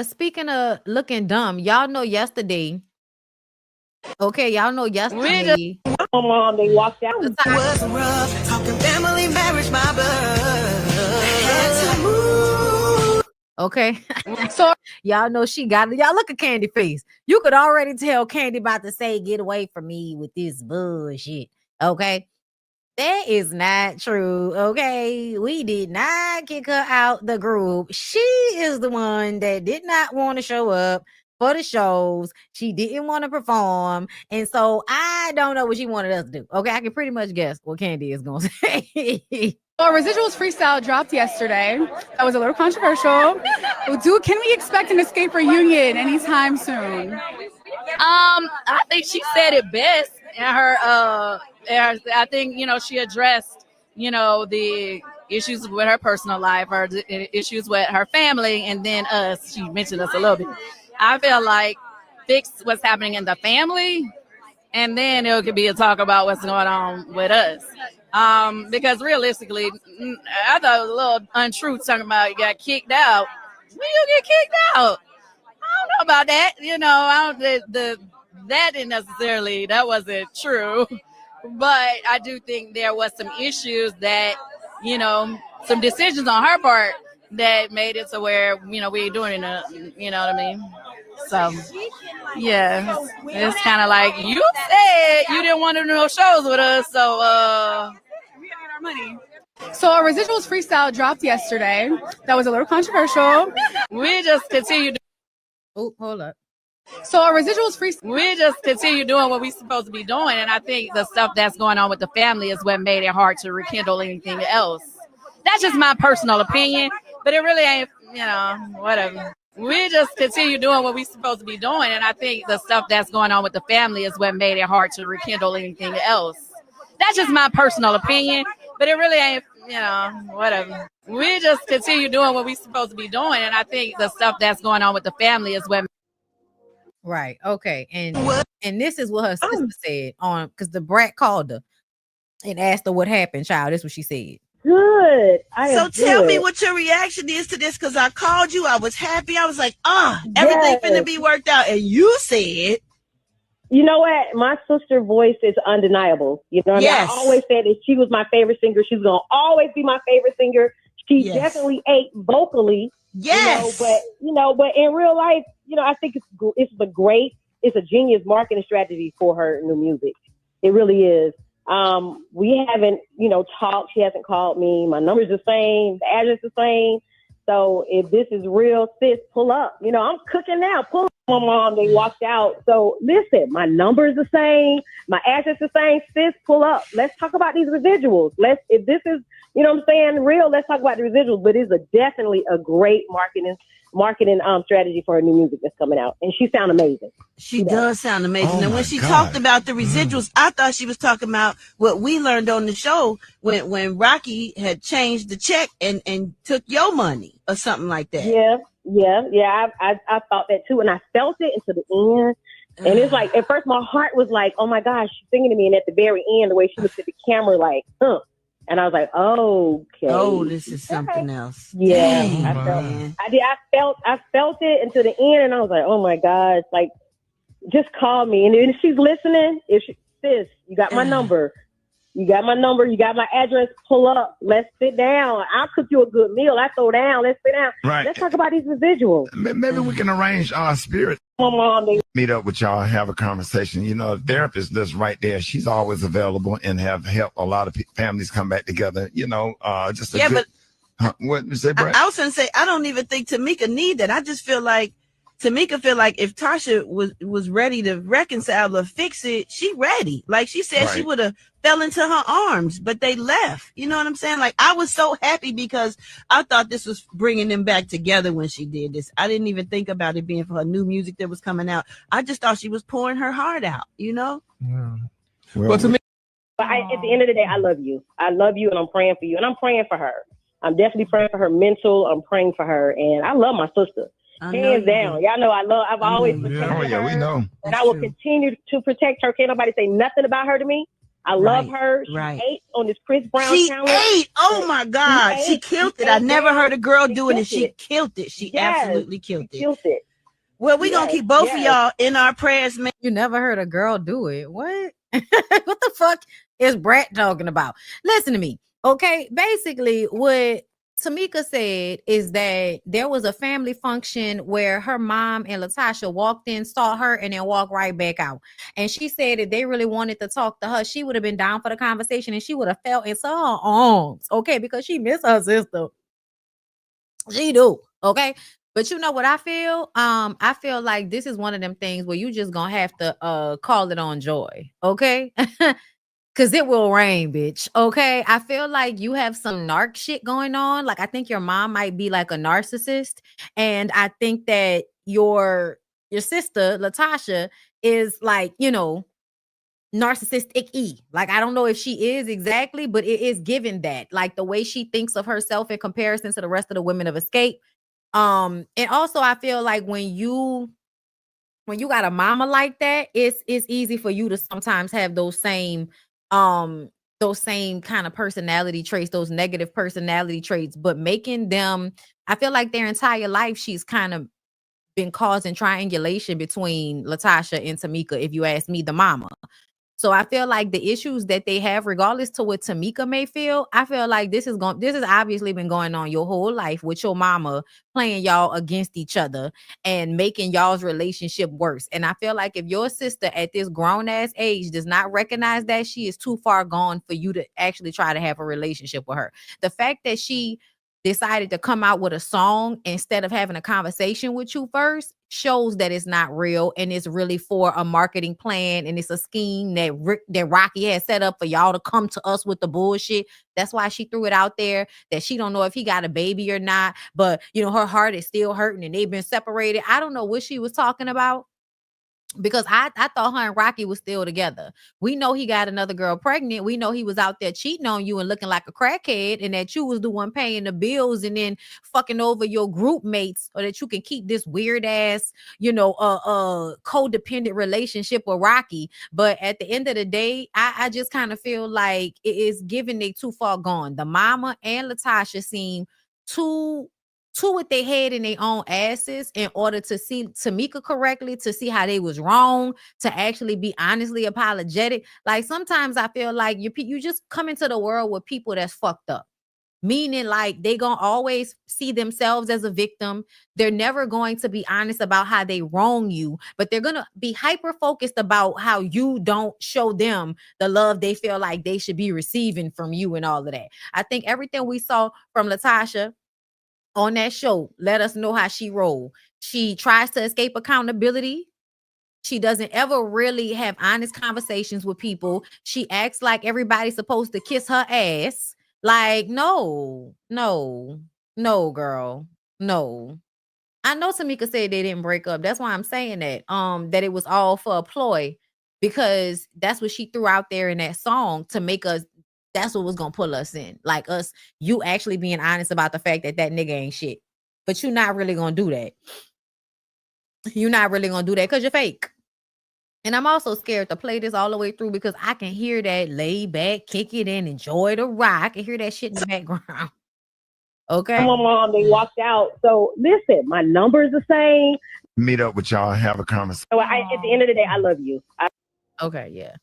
Speaking of looking dumb, y'all know yesterday. Okay, y'all know yesterday. My mom, they walked out. The time- Was rough, talking family, marriage, my blood. Had to move. Okay. So y'all know she got it. Y'all look at Kandi face. You could already tell Kandi about to say, get away from me with this bullshit. Okay. That is not true. Okay. We did not kick her out the group. She is the one that did not want to show up for the shows. She didn't want to perform. And so I don't know what she wanted us to do. Okay. I can pretty much guess what Kandi is going to say. Well, Residuals freestyle dropped yesterday. That was a little controversial. Can we expect an Xscape reunion anytime soon? I think she said it best in her. I think she addressed the issues with her personal life, or the issues with her family, and then us. She mentioned us a little bit. I feel like fix what's happening in the family, and then it could be a talk about what's going on with us. Because realistically, I thought it was a little untrue talking about you got kicked out. When you get kicked out, I don't know about that. I don't that didn't necessarily, that wasn't true. But I do think there was some issues that, some decisions on her part that made it to where, we ain't doing it, you know what I mean? So, yeah, it's kind of like, you said you didn't want to do no shows with us, so, we got our money. So Residuals freestyle dropped yesterday. That was a little controversial. We just continue. Oh, hold up. So Residuals freestyle. We just continue doing what we're supposed to be doing, and I think the stuff that's going on with the family is what made it hard to rekindle anything else. That's just my personal opinion, but it really ain't, whatever. We just continue doing what we're supposed to be doing, and I think the stuff that's going on with the family is what made it hard to rekindle anything else. That's just my personal opinion, but it really ain't, whatever. We just continue doing what we're supposed to be doing, and I think the stuff that's going on with the family is what. Right. Okay. And this is what her sister said on, because the brat called her and asked her what happened, child. That's what she said. Good. So tell me what your reaction is to this, because I called you. I was happy. I was like, everything finna be worked out. And you said, you know what? My sister's voice is undeniable. You know what I mean? I always said that she was my favorite singer. She's going to always be my favorite singer. She definitely ate vocally. Yes. But in real life, I think it's a genius marketing strategy for her new music. It really is. We haven't, talked. She hasn't called me. My number's the same. The address the same. So if this is real, sis, pull up. I'm cooking now. Pull up. My mom, they walked out. So listen, my number is the same. My address is the same. Sis, pull up. Let's talk about these residuals. If this is, real, let's talk about the residuals. But it's definitely a great marketing strategy for her new music that's coming out. And she sounds amazing. She does sound amazing. And when she talked about the residuals, I thought she was talking about what we learned on the show when Rocky had changed the check and took your money or something like that. Yeah. I thought that too. And I felt it until the end. And it's like, at first my heart was like, oh my gosh, she's singing to me. And at the very end, the way she looked at the camera, like, And I was like, okay. Oh, this is something else. Yeah. Dang, I felt it until the end, and I was like, oh my gosh, like, just call me. And if she's listening, sis, you got my number. You got my number. You got my address. Pull up. Let's sit down. I'll cook you a good meal. I throw down. Let's sit down. Right. Let's talk about these residuals. Maybe we can arrange our spirit. My mom, meet up with y'all, have a conversation. A therapist that's right there. She's always available and have helped a lot of families come back together. Just what you say, Brett? I was going to say, I don't even think Tamika need that. I just feel like Tamika feel like if Tasha was ready to reconcile or fix it, she ready. Like she said, She would have fell into her arms, but they left. You know what I'm saying? Like, I was so happy because I thought this was bringing them back together when she did this. I didn't even think about it being for her new music that was coming out. I just thought she was pouring her heart out, Yeah. Well, to me, but at the end of the day, I love you. I love you, and I'm praying for you, and I'm praying for her. I'm definitely praying for her mental. I'm praying for her, and I love my sister. Hands down. Y'all know I've always protected her. We know. And I will continue to protect her. Can't nobody say nothing about her to me. I love her. She ate on this Chris Brown challenge. She ate. Oh my God. She killed it. I never heard a girl do it, and she killed it. She absolutely killed it. Well, we're going to keep both of y'all in our prayers, man. You never heard a girl do it. What? What the fuck is Brett talking about? Listen to me. Okay. Basically, what Tamika said is that there was a family function where her mom and Latocha walked in, saw her, and then walked right back out. And she said that they really wanted to talk to her. She would have been down for the conversation, and she would have fell into her arms. Okay. Because she missed her sister. She do. Okay. But you know what I feel? I feel like this is one of them things where you just gonna have to call it on joy, okay? Cause it will rain, bitch. Okay. I feel like you have some narc shit going on. Like I think your mom might be like a narcissist. And I think that your sister, Latocha, is like, you know, narcissistic. Like I don't know if she is exactly, but it is given that. Like the way she thinks of herself in comparison to the rest of the women of Xscape. And also I feel like when you got a mama like that, it's easy for you to sometimes have those same kind of personality traits, those negative personality traits, but making them, I feel like their entire life she's kind of been causing triangulation between Latocha and Tamika, if you ask me, the mama. So I feel like the issues that they have, regardless to what Tamika may feel, I feel like this has obviously been going on your whole life with your mama playing y'all against each other and making y'all's relationship worse. And I feel like if your sister at this grown ass age does not recognize that, she is too far gone for you to actually try to have a relationship with her. The fact that she decided to come out with a song instead of having a conversation with you first shows that it's not real and it's really for a marketing plan, and it's a scheme that Rocky has set up for y'all to come to us with the bullshit. That's why she threw it out there that she don't know if he got a baby or not, but you know her heart is still hurting and they've been separated. I don't know what she was talking about, because I thought her and Rocky was still together. We know he got another girl pregnant. We know he was out there cheating on you and looking like a crackhead, and that you was the one paying the bills and then fucking over your group mates, or that you can keep this weird ass, you know, codependent relationship with Rocky. But at the end of the day, I just kind of feel like it is given they too far gone. The mama and Latocha seem too with their head in their own asses in order to see Tamika correctly, to see how they was wrong, to actually be honestly apologetic. Like sometimes I feel like you just come into the world with people that's fucked up. Meaning like they gonna always see themselves as a victim. They're never going to be honest about how they wrong you, but they're gonna be hyper focused about how you don't show them the love they feel like they should be receiving from you and all of that. I think everything we saw from Latocha on that show let us know how she roll. She tries to escape accountability. She doesn't ever really have honest conversations with people. She acts like everybody's supposed to kiss her ass. Like, no, girl, no. I know Tamika said they didn't break up. That's why I'm saying that it was all for a ploy, because that's what she threw out there in that song to make us. That's what was gonna pull us in, like us, you actually being honest about the fact that nigga ain't shit. But you're not really gonna do that. You're not really gonna do that because you're fake. And I'm also scared to play this all the way through because I can hear that lay back, kick it in, enjoy the ride. I can hear that shit in the background. Okay. My mom, they walked out. So listen, my number is the same. Meet up with y'all and have a conversation. So at the end of the day, I love you. Okay, yeah.